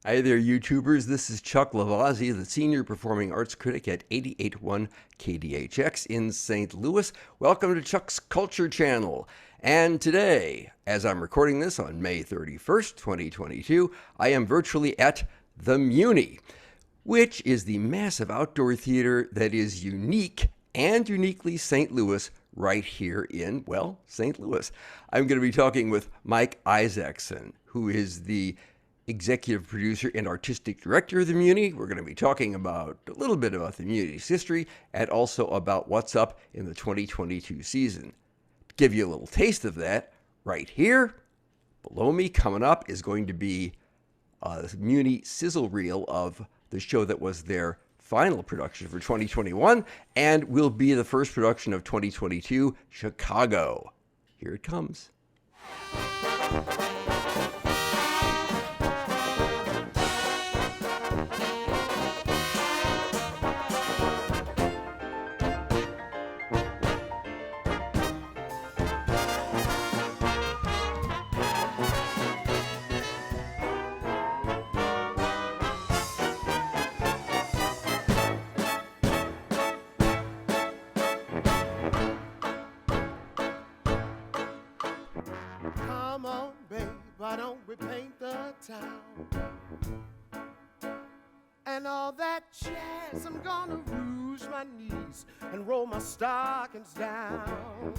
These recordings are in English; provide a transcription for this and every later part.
Hi there, YouTubers. This is Chuck Lavazzi, the Senior Performing Arts Critic at 88.1 KDHX in St. Louis. Welcome to Chuck's Culture Channel. And today, as I'm recording this on May 31st, 2022, I am virtually at the Muny, which is the massive outdoor theater that is unique and uniquely St. Louis right here in, well, St. Louis. I'm going to be talking with Mike Isaacson, who is the executive producer and artistic director of the Muny. We're going to be talking about a little bit about the Muny's history and also about what's up in the 2022 season. To give you a little taste of that, right here, below me coming up is going to be a Muny sizzle reel of the show that was their final production for 2021 and will be the first production of 2022, Chicago. Here it comes. Come on, babe, why don't we paint the town? And all that jazz, I'm gonna rouge my knees and roll my stockings down.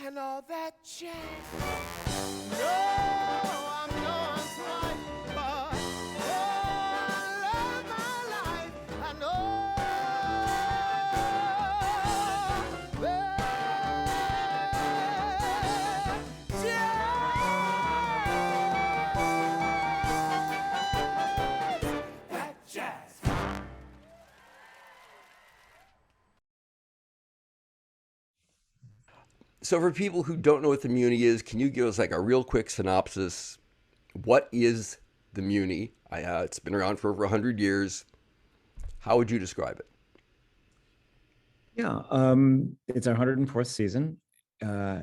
And all that jazz, no, I'm going twice, but oh, I love my life, I know. So for people who don't know what the Muny is, can you give us like a real quick synopsis? What is the Muny? It's been around for over 100 years. How would you describe it? Yeah, it's our 104th season. The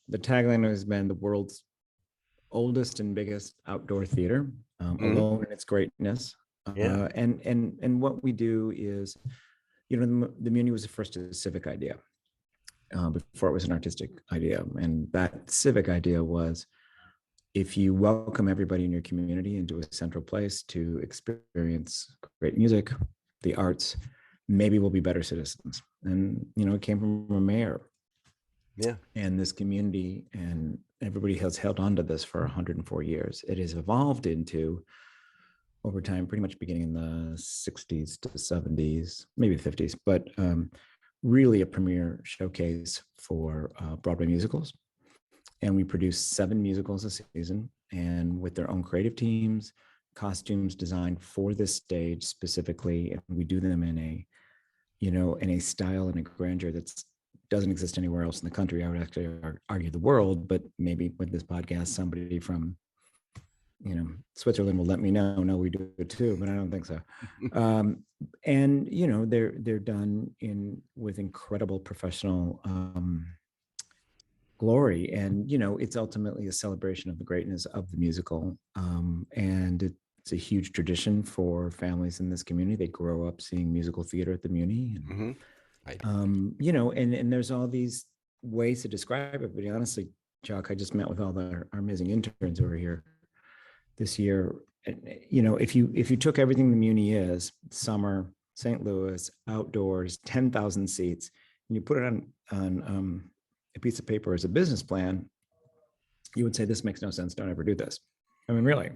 tagline has been the world's oldest and biggest outdoor theater, alone in its greatness. Yeah. And what we do is, the Muny was the first civic idea before it was an artistic idea, and that civic idea was, if you welcome everybody in your community into a central place to experience great music, the arts, maybe we'll be better citizens. And, it came from a mayor. Yeah. And this community, and everybody has held on to this for 104 years. It has evolved into, over time, pretty much beginning in the 60s to 70s, maybe the 50s, but really a premier showcase for Broadway musicals. And we produce 7 musicals a season, and with their own creative teams, costumes designed for this stage specifically. And we do them in a style and a grandeur that doesn't exist anywhere else in the country. I would actually argue the world, but maybe with this podcast, somebody from Switzerland will let me know. No, we do it too, but I don't think so. And they're done with incredible professional glory, and it's ultimately a celebration of the greatness of the musical. And it's a huge tradition for families in this community. They grow up seeing musical theater at the Muny, and and there's all these ways to describe it. But honestly, Chuck, I just met with all our amazing interns over here this year. If you took everything the Muny is, summer, St. Louis, outdoors, 10,000 seats, and you put it on a piece of paper as a business plan, you would say, this makes no sense. Don't ever do this. I mean, really.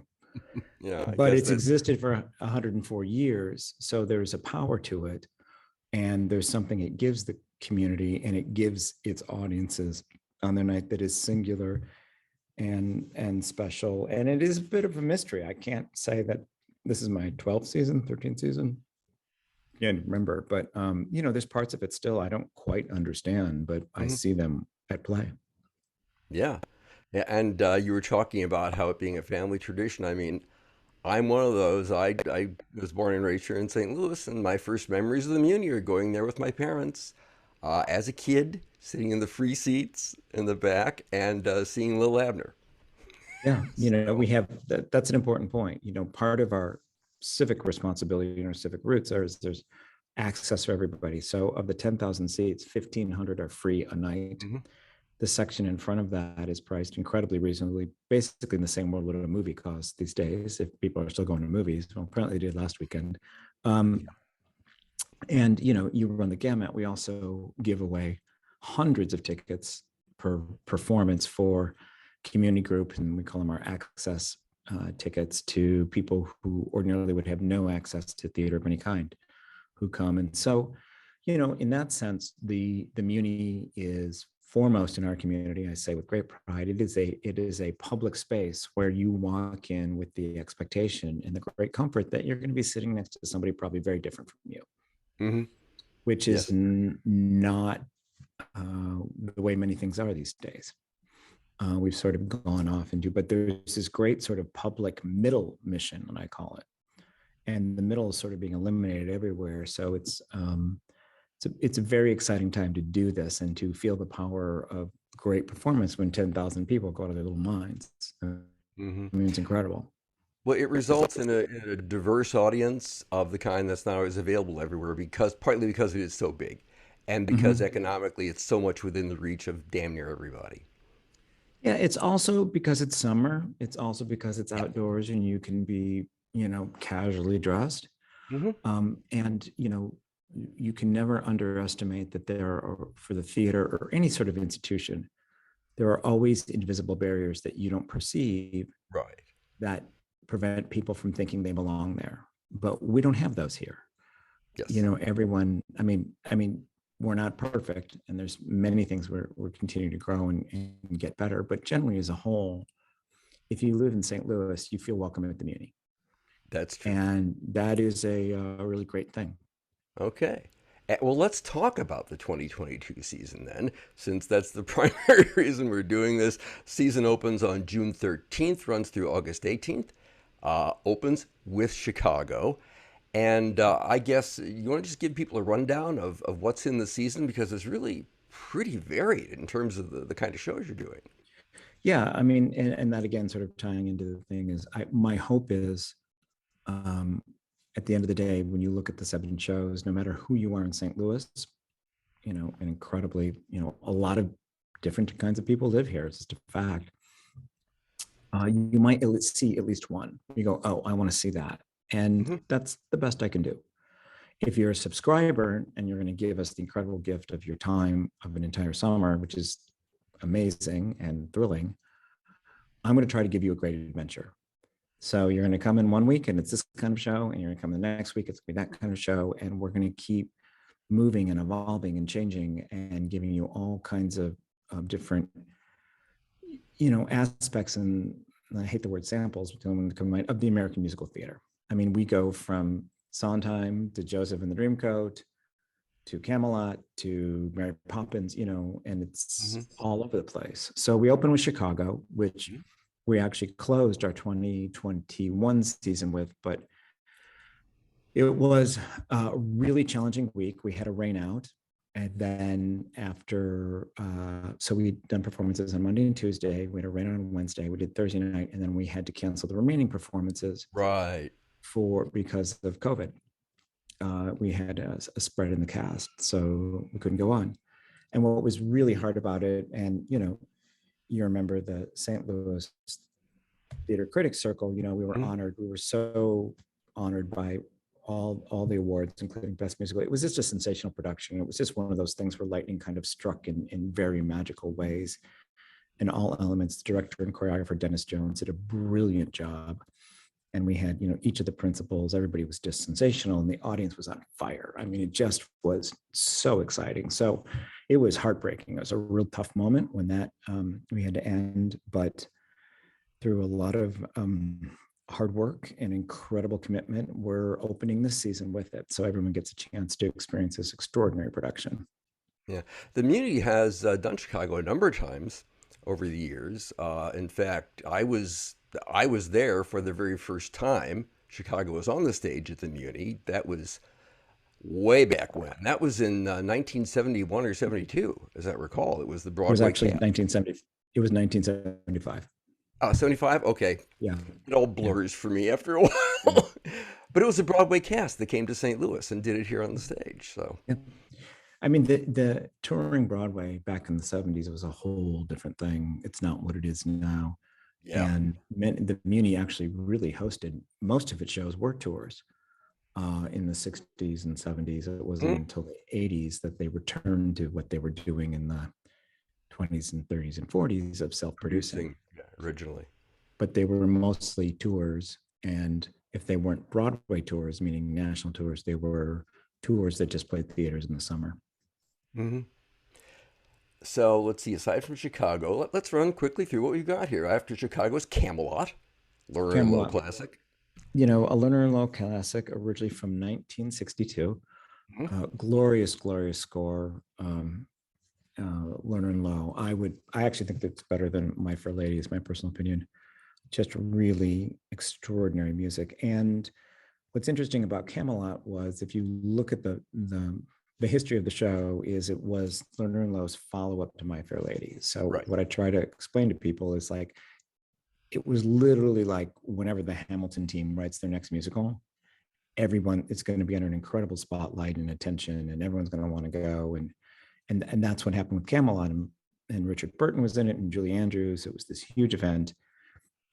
Yeah. But it's existed for 104 years. So there's a power to it. And there's something it gives the community, and it gives its audiences on their night that is singular and special. And it is a bit of a mystery. I can't say that this is my 12th season, 13th season. Yeah, remember, but there's parts of it still I don't quite understand, but I see them at play. Yeah. Yeah. And you were talking about how it being a family tradition. I mean, I'm one of those. I was born and raised here in St. Louis, and my first memories of the Muny are going there with my parents as a kid, sitting in the free seats in the back and seeing Lil Abner. Yeah, So, we have that's an important point. Part of our civic responsibility and our civic roots are is there's access for everybody. So of the 10,000 seats, 1,500 are free a night. mhm, The section in front of that is priced incredibly reasonably, basically in the same world what a movie costs these days, if people are still going to movies. Well, apparently they did last weekend. Um, yeah. and you run the gamut. We also give away hundreds of tickets per performance for community group, and we call them our access tickets to people who ordinarily would have no access to theater of any kind who come. And so, in that sense, the Muny is foremost in our community. I say with great pride, it is a public space where you walk in with the expectation and the great comfort that you're going to be sitting next to somebody probably very different from you, Hmm. which is Yes. not the way many things are these days. We've sort of gone off into, but there's this great sort of public middle mission, what I call it, and the middle is sort of being eliminated everywhere. So it's a very exciting time to do this and to feel the power of great performance when 10,000 people go out of their little minds. Hmm. I mean, it's incredible. Well, it results in a diverse audience of the kind that's not always available everywhere because partly because it is so big and because Mhm. economically it's so much within the reach of damn near everybody. Yeah, it's also because it's summer. It's also because it's Yeah. outdoors and you can be, casually dressed. Hmm. And you can never underestimate that there are, for the theater or any sort of institution, there are always invisible barriers that you don't perceive Right. that prevent people from thinking they belong there. But we don't have those here. Yes. Everyone, I mean, we're not perfect, and there's many things we're continuing to grow and get better. But generally, as a whole, if you live in St. Louis, you feel welcome at the Muni, That's true. and that is a really great thing. Okay. Well, let's talk about the 2022 season then, since that's the primary reason we're doing this. Season opens on June 13th, runs through August 18th, opens with Chicago. And I guess you want to just give people a rundown of what's in the season because it's really pretty varied in terms of the kind of shows you're doing. Yeah, I mean, and that again, sort of tying into the thing is, my hope is, um, at the end of the day, when you look at the 7 shows, no matter who you are in St. Louis, and incredibly, a lot of different kinds of people live here. It's just a fact. You might see at least one. You go, oh, I want to see that. And Hmm. that's the best I can do. If you're a subscriber and you're going to give us the incredible gift of your time of an entire summer, which is amazing and thrilling, I'm going to try to give you a great adventure. So you're going to come in one week and it's this kind of show, and you're going to come the next week, it's going to be that kind of show. And we're going to keep moving and evolving and changing and giving you all kinds of different, aspects. And I hate the word samples when come to mind, of the American musical theater. I mean, we go from Sondheim to Joseph and the Dreamcoat to Camelot to Mary Poppins, and it's Hmm. all over the place. So we open with Chicago, which we actually closed our 2021 season with, but it was a really challenging week. We had a rain out. And then so we'd done performances on Monday and Tuesday. We had a rain out on Wednesday. We did Thursday night, and then we had to cancel the remaining performances Right. because of COVID. We had a spread in the cast, so we couldn't go on. And what was really hard about it, and you remember the St. Louis Theater Critics Circle, we were Mhm. honored. We were so honored by all the awards, including Best Musical. It was just a sensational production. It was just one of those things where lightning kind of struck in very magical ways in all elements. The director and choreographer, Dennis Jones, did a brilliant job. And we had, each of the principals, everybody was just sensational, and the audience was on fire. I mean, it just was so exciting. So it was heartbreaking. It was a real tough moment when that we had to end, but through a lot of hard work and incredible commitment, we're opening this season with it. So everyone gets a chance to experience this extraordinary production. Yeah. The Muny has done Chicago a number of times over the years. In fact, I was there for the very first time Chicago was on the stage at the Muny. That was way back when. That was in 1971 or 72, as I recall. It was the It was Broadway actually cast. 1970. It was 1975. 75? Okay. Yeah, It all yeah, blurs for me after a yeah, while. But it was a Broadway cast that came to St. Louis and did it here on the stage. So, yeah. I mean, the touring Broadway back in the 70s was a whole different thing. It's not what it is now. yeah. And the Muny actually really hosted most of its shows were tours in the 60s and 70s. It wasn't Mm, until the 80s that they returned to what they were doing in the 20s and 30s and 40s of self-producing. producing, yeah, originally. But they were mostly tours. And if they weren't Broadway tours, meaning national tours, they were tours that just played theaters in the summer. Hmm. So let's see. Aside from Chicago, let's run quickly through what we've got here. After Chicago's Camelot, Lerner and Lowe Camelot, classic. a Lerner and Lowe classic, originally from 1962. Mhm. Glorious, glorious score. Lerner and Lowe. I actually think that's better than My Fair Lady, is my personal opinion. Just really extraordinary music. And what's interesting about Camelot was, if you look at the history of the show, is it was Lerner and Lowe's follow-up to My Fair Lady. So Right. what I try to explain to people is, like, it was literally like whenever the Hamilton team writes their next musical, everyone is going to be under an incredible spotlight and attention, and everyone's going to want to go. And that's what happened with Camelot. And Richard Burton was in it, and Julie Andrews. It was this huge event.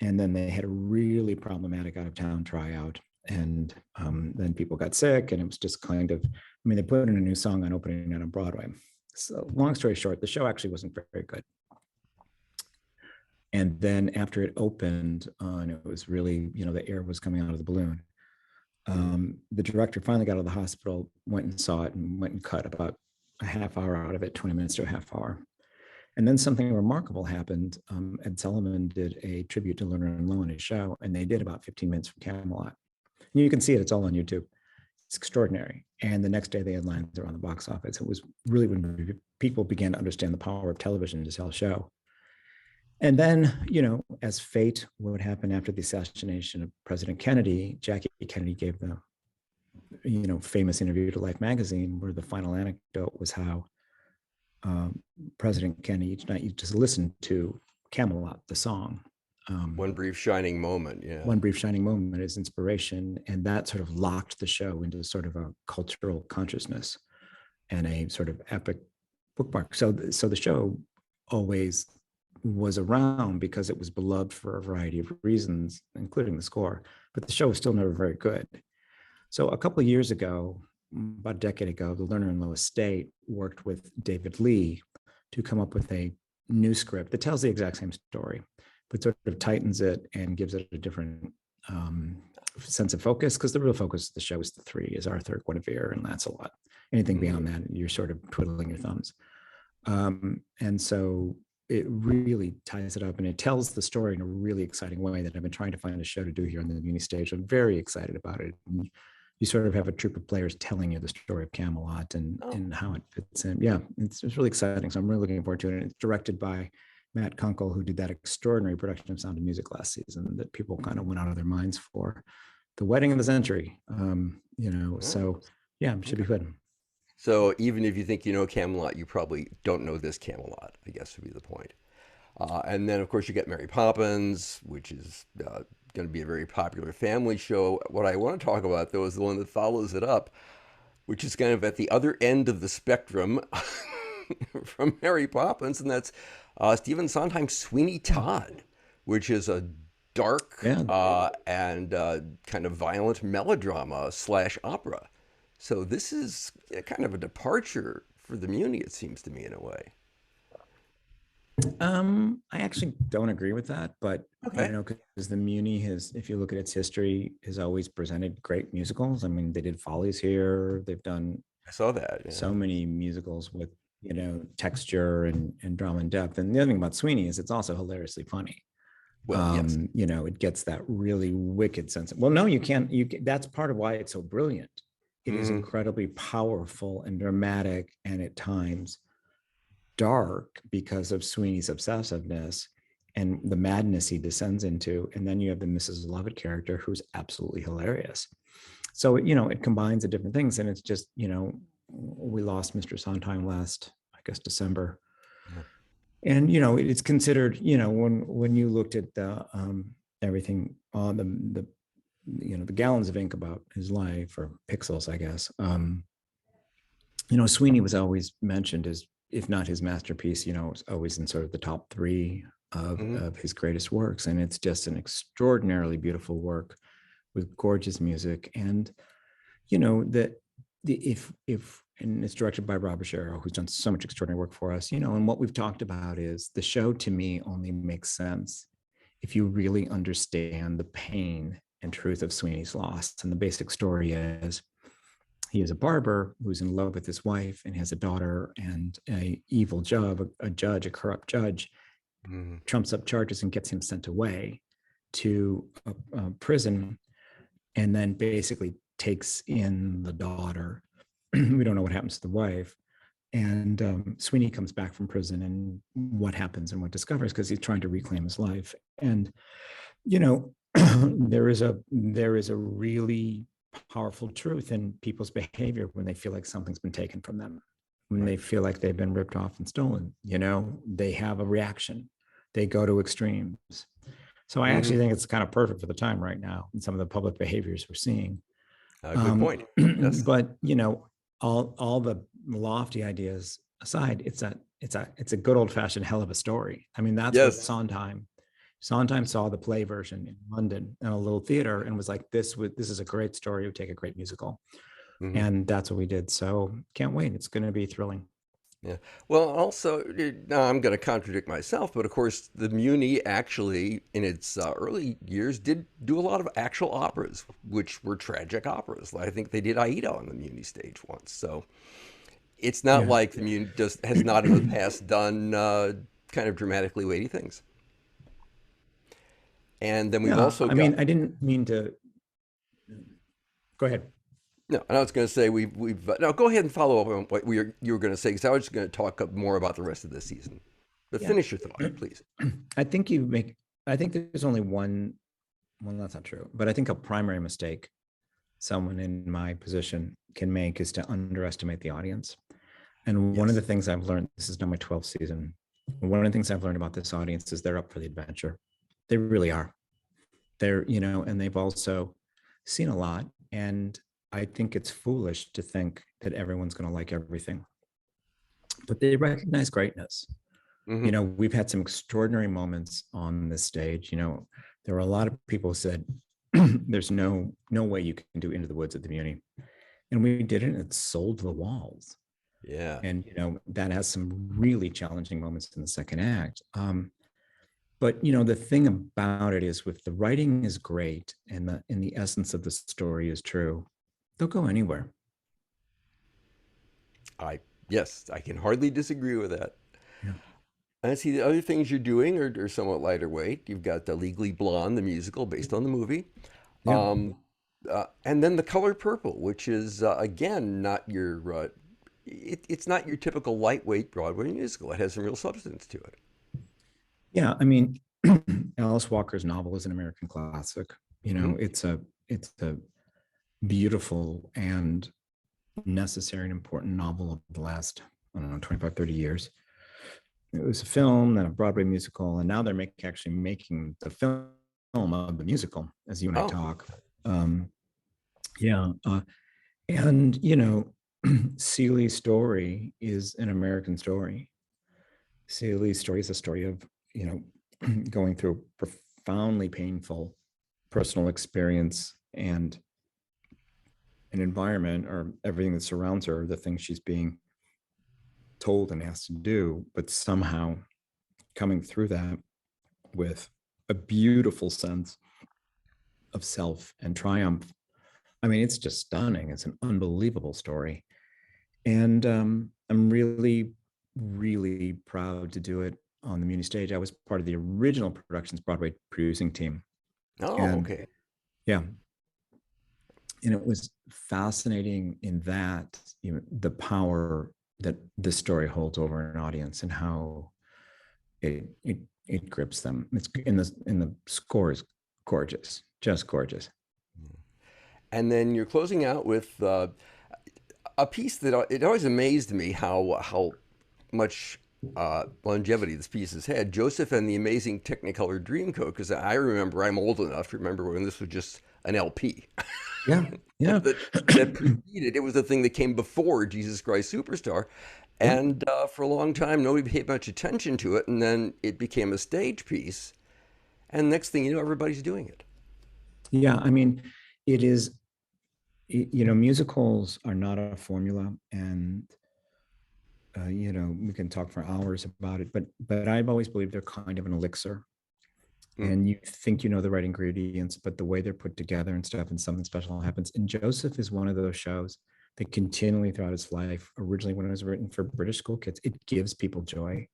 And then they had a really problematic out of town tryout. And then people got sick, and it was just kind of, they put in a new song on opening night on Broadway. So long story short, the show actually wasn't very good. And then after it opened, and it was really, the air was coming out of the balloon, the director finally got out of the hospital, went and saw it, and went and cut about a half hour out of it, 20 minutes to a half hour. And then something remarkable happened. Ed Sullivan did a tribute to Lerner and Lowe in his show, and they did about 15 minutes from Camelot. And you can see it, it's all on YouTube. It's extraordinary. And the next day they had lines around the box office. It was really when people began to understand the power of television to tell a show. And then, as fate would happen after the assassination of President Kennedy, Jackie Kennedy gave the, famous interview to Life magazine, where the final anecdote was how President Kennedy each night, you just listened to Camelot, the song. One brief shining moment. Yeah. One brief shining moment is inspiration. And that sort of locked the show into sort of a cultural consciousness and a sort of epic bookmark. So the show always was around because it was beloved for a variety of reasons, including the score, but the show was still never very good. So a couple of years ago, about a decade ago, the Lerner and Lowe estate worked with David Lee to come up with a new script that tells the exact same story, but sort of tightens it and gives it a different sense of focus, because the real focus of the show is the three, is Arthur, Guinevere, and Lancelot. Anything beyond that, you're sort of twiddling your thumbs. And so it really ties it up, and it tells the story in a really exciting way that I've been trying to find a show to do here on the Munys stage. I'm very excited about it. And you sort of have a troupe of players telling you the story of Camelot and how it fits in. Yeah, it's really exciting. So I'm really looking forward to it. And it's directed by Matt Kunkel, who did that extraordinary production of Sound of Music last season that people kind of went out of their minds for. The Wedding of the Century. So yeah, it should be good. So even if you think you know Camelot, you probably don't know this Camelot, I guess would be the point. And then, of course, you get Mary Poppins, which is going to be a very popular family show. What I want to talk about, though, is the one that follows it up, which is kind of at the other end of the spectrum from Mary Poppins, and that's Stephen Sondheim's Sweeney Todd, which is a dark and kind of violent melodrama / opera. So this is kind of a departure for the Muny, it seems to me, in a way. I actually don't agree with that, but Okay. because the Muny has, if you look at its history, has always presented great musicals. I mean, they did Follies here. They've done I saw that. Yeah. so many musicals with texture and drama and depth. And the other thing about Sweeney is it's also hilariously funny. Well, yes. It gets that really wicked sense. Well, no, you can't. That's part of why it's so brilliant. It is incredibly powerful and dramatic, and at times dark, because of Sweeney's obsessiveness and the madness he descends into. And then you have the Mrs. Lovett character, who's absolutely hilarious. So, it combines the different things. And it's just, we lost Mr. Sondheim last, I guess, December. And it's considered, when you looked at the everything on the gallons of ink about his life, or pixels, I guess. Sweeney was always mentioned as, if not his masterpiece, it's always in sort of the top three Hmm. of his greatest works. And it's just an extraordinarily beautiful work with gorgeous music. And that if and it's directed by Robert Sherrill, who's done so much extraordinary work for us. And what we've talked about is the show, to me, only makes sense if you really understand the pain and truth of Sweeney's loss. And the basic story is, he is a barber who's in love with his wife and has a daughter, and a evil a corrupt judge, Hmm. trumps up charges and gets him sent away to a prison, and then basically takes in the daughter. We don't know what happens to the wife. And Sweeney comes back from prison, and what happens and what discovers, because he's trying to reclaim his life. And there is a really powerful truth in people's behavior when they feel like something's been taken from them, when Right. they feel like they've been ripped off and stolen. They have a reaction, they go to extremes. So I Hmm. actually think it's kind of perfect for the time right now, and some of the public behaviors we're seeing. Good point. Yes. But all the lofty ideas aside, it's a good old fashioned hell of a story. I mean, that's what Yes. Sondheim saw the play version in London in a little theater and was like, this is a great story. It would take a great musical. Hmm. And that's what we did. So can't wait. It's going to be thrilling. Yeah. Well, also, now I'm going to contradict myself, but of course, the Muny actually, in its early years, did do a lot of actual operas, which were tragic operas. I think they did Aida on the Muny stage once. So it's not Yeah. like the Muny just has not in the past done kind of dramatically weighty things. And then we've Yeah. also I mean, got, I didn't mean to go ahead. no, and I was going to say we've no, go ahead and follow up on what you were going to say, because I was just going to talk more about the rest of this season. But Yeah. finish your thought, please. I think you make, I think there's only one, well, that's not true, but I think a primary mistake someone in my position can make is to underestimate the audience. And one of the Yes. things I've learned, this is now my 12th season, one of the things I've learned about this audience is they're up for the adventure. They really are. And they've also seen a lot. And I think it's foolish to think that everyone's going to like everything, but they recognize greatness. Hmm. We've had some extraordinary moments on this stage. There were a lot of people who said, there's no way you can do Into the Woods at the Muny. And we did it, and it sold the walls. Yeah. And that has some really challenging moments in the second act. But the thing about it is, with the writing is great and the essence of the story is true, they'll go anywhere. I Yes, I can hardly disagree with that. Yeah. I see the other things you're doing are somewhat lighter weight. You've got the Legally Blonde, the musical based on the movie, Yeah. um, and then The Color Purple, which is again not your it's not your typical lightweight Broadway musical. It has some real substance to it. Yeah. I mean, Alice Walker's novel is an American classic. Hmm. It's a beautiful and necessary and important novel of the last, I don't know, 25, 30 years. It was a film, then a Broadway musical, and now they're actually making the film of the musical as you and I Oh, talk. Um, yeah. And, Seeley's story is an American story. Seeley's story is a story of, going through profoundly painful personal experience and an environment, or everything that surrounds her, the things she's being told and asked to do, but somehow coming through that with a beautiful sense of self and triumph. I mean, it's just stunning. It's an unbelievable story. And I'm really, really proud to do it on the Muni stage. I was part of the original productions Broadway producing team. oh, And okay. yeah, and it was fascinating in that, the power that this story holds over an audience, and how it grips them. It's in the score is gorgeous, just gorgeous. And then you're closing out with a piece that it always amazed me how much longevity this piece has had. Joseph and the Amazing Technicolor Dreamcoat, because I remember, I'm old enough to remember when this was just an LP. Yeah, yeah, that preceded, it was the thing that came before Jesus Christ Superstar. yep, And for a long time, nobody paid much attention to it. And then it became a stage piece. And next thing you know, everybody's doing it. yeah. I mean, it is. Musicals are not a formula, and we can talk for hours about it. But I've always believed they're kind of an elixir, Mm. and you think you know the right ingredients, but the way they're put together and stuff, and something special happens. And Joseph is one of those shows that continually throughout its life, originally when it was written for British school kids, it gives people joy.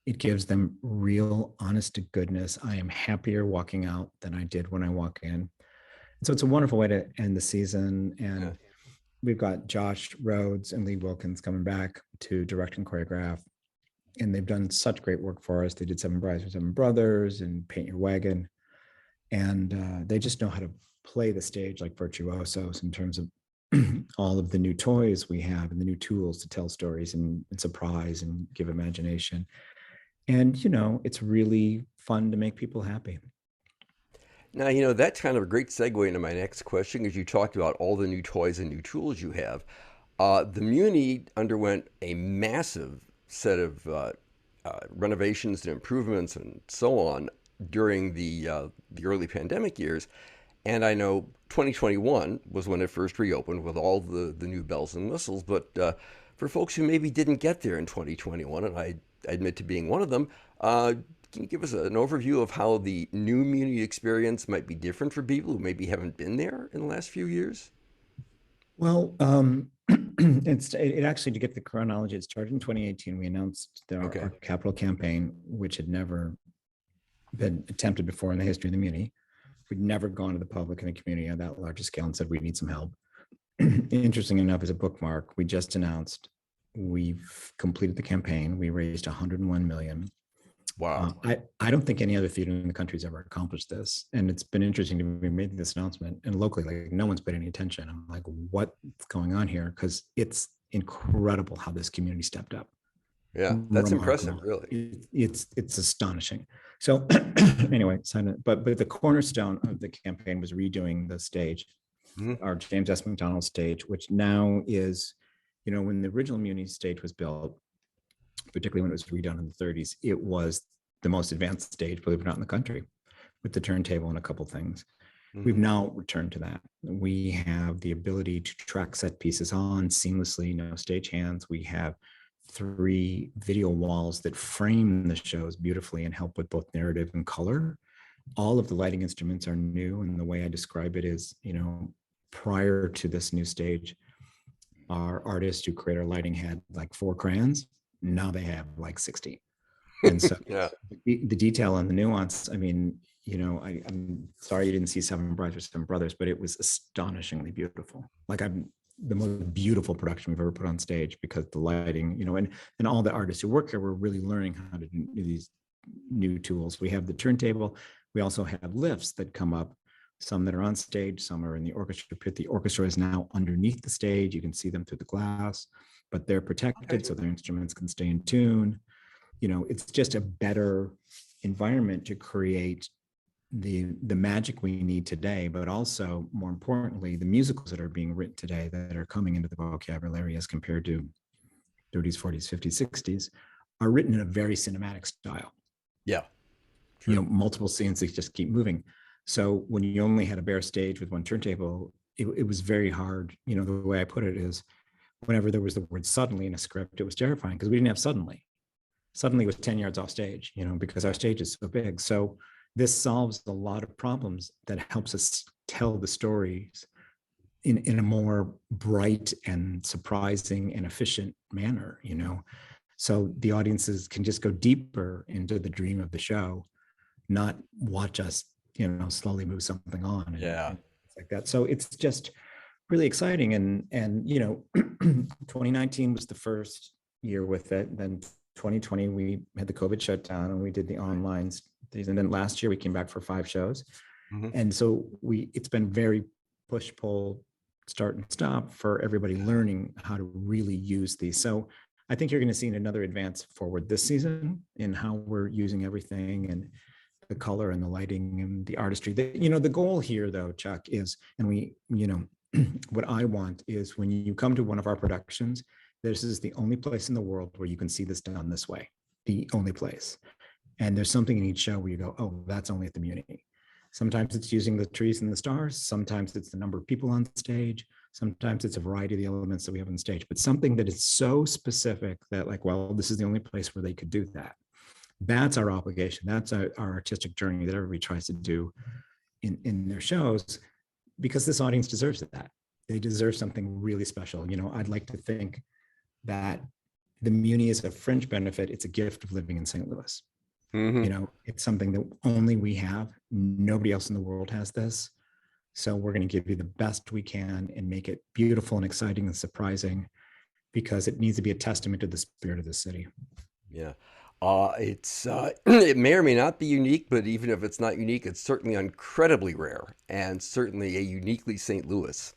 It gives them real, honest to goodness. I am happier walking out than I did when I walk in. So it's a wonderful way to end the season. Yeah. And we've got Josh Rhodes and Lee Wilkins coming back to direct and choreograph. And they've done such great work for us. They did Seven Brides for Seven Brothers and Paint Your Wagon. And they just know how to play the stage like virtuosos in terms of all of the new toys we have and the new tools to tell stories and surprise and give imagination. And, it's really fun to make people happy. Now, that's kind of a great segue into my next question because you talked about all the new toys and new tools you have. The Muny underwent a massive set of renovations and improvements and so on during the early pandemic years. And I know 2021 was when it first reopened with all the new bells and whistles. But for folks who maybe didn't get there in 2021, and I admit to being one of them, can you give us an overview of how the new Munich experience might be different for people who maybe haven't been there in the last few years? Well, it actually, to get the chronology, it started in 2018. We announced Okay. our capital campaign, which had never been attempted before in the history of the Muni. We'd never gone to the public in the community on that large scale and said we need some help. Interesting enough, as a bookmark, we just announced we've completed the campaign. We raised 101 million. Wow. I don't think any other theater in the country has ever accomplished this. And it's been interesting to be made this announcement. And locally, like, no one's paid any attention. I'm like, what's going on here? Because it's incredible how this community stepped up. Yeah, that's impressive, Remarkable. really. It's astonishing. So anyway, but the cornerstone of the campaign was redoing the stage, Mhm. our James S. McDonald stage, which now is, when the original Muni stage was built, particularly when it was redone in the 30s, it was the most advanced stage, believe it or not, in the country, with the turntable and a couple things. We've Mhm. now returned to that. We have the ability to track set pieces on seamlessly, no stage hands. We have 3 video walls that frame the shows beautifully and help with both narrative and color. All of the lighting instruments are new, and the way I describe it is, prior to this new stage, our artists who create our lighting had like 4 crayons. Now they have like 60. And so Yeah. the detail and the nuance, I mean, I'm sorry you didn't see Seven Brides or Seven Brothers, but it was astonishingly beautiful. Like, I'm the most beautiful production we've ever put on stage, because the lighting, and all the artists who work here were really learning how to do these new tools. We have the turntable. We also have lifts that come up, some that are on stage, some are in the orchestra pit. The orchestra is now underneath the stage. You can see them through the glass, but they're protected, Okay. so their instruments can stay in tune. It's just a better environment to create the magic we need today, but also, more importantly, the musicals that are being written today that are coming into the vocabulary as compared to 30s, 40s, 50s, 60s, are written in a very cinematic style. Yeah. True. Multiple scenes that just keep moving. So when you only had a bare stage with one turntable, it was very hard. The way I put it is, whenever there was the word suddenly in a script, it was terrifying because we didn't have suddenly. Suddenly was 10 yards off stage, because our stage is so big. So this solves a lot of problems that helps us tell the stories in a more bright and surprising and efficient manner, so the audiences can just go deeper into the dream of the show, not watch us, slowly move something on Yeah. and things like that. So it's just really exciting. And 2019 was the first year with it. Then 2020, we had the COVID shutdown and we did the online. And then last year we came back for 5 shows. Mhm. And so it's been very push, pull, start and stop for everybody learning how to really use these. So I think you're going to see another advance forward this season in how we're using everything and the color and the lighting and the artistry. The goal here, though, Chuck, is, and what I want is when you come to one of our productions, this is the only place in the world where you can see this done this way, the only place. And there's something in each show where you go, oh, that's only at the Muny. Sometimes it's using the trees and the stars. Sometimes it's the number of people on stage. Sometimes it's a variety of the elements that we have on stage, but something that is so specific that like, well, this is the only place where they could do that. That's our obligation. That's our artistic journey that everybody tries to do in their shows, because this audience deserves that. They deserve something really special. I'd like to think that the Muny is a fringe benefit. It's a gift of living in St. Louis. Mm-hmm. It's something that only we have. Nobody else in the world has this. So we're going to give you the best we can and make it beautiful and exciting and surprising, because it needs to be a testament to the spirit of the city. Yeah. It may or may not be unique, but even if it's not unique, it's certainly incredibly rare and certainly a uniquely St. Louis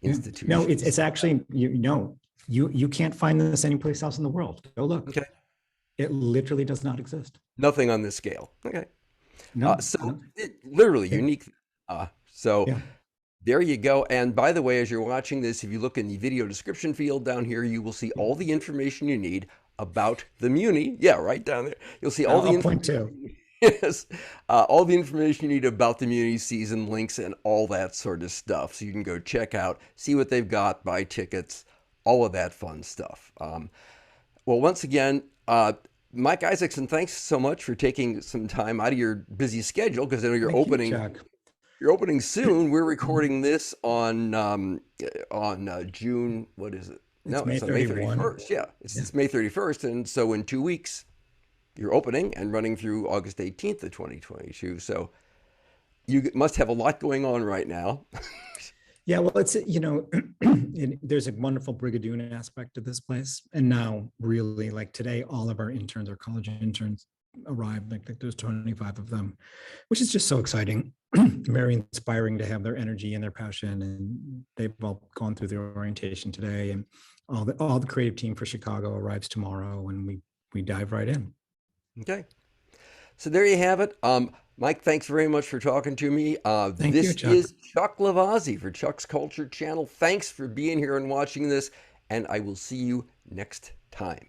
institution. No, it's actually, you can't find this anyplace else in the world. Go look. Okay. It literally does not exist. Nothing on this scale. Okay. No. It literally Yeah. unique. Yeah. There you go. And by the way, as you're watching this, if you look in the video description field down here, you will see all the information you need about the Muny. Yeah, right down there. You'll see all the information. Yes, all the information you need about the Muny, season links, and all that sort of stuff. So you can go check out, see what they've got, buy tickets, all of that fun stuff. Well, once again, Mike Isaacson, thanks so much for taking some time out of your busy schedule, because I know you're opening. You're opening soon. We're recording this on June. What is it? It's on May 31st. Yeah, it's May 31st, and so in 2 weeks, you're opening and running through August 18th of 2022. So you must have a lot going on right now. Yeah, well, it's there's a wonderful Brigadoon aspect to this place, and now really, like today, all of our interns, our college interns, arrived. I think there's 25 of them, which is just so exciting. Very inspiring to have their energy and their passion, and they've all gone through their orientation today, and all the creative team for Chicago arrives tomorrow, and we dive right in. Okay, so there you have it. Mike, thanks very much for talking to me. Thank you, Chuck. Is Chuck Lavazzi for Chuck's Culture Channel. Thanks for being here and watching this, and I will see you next time.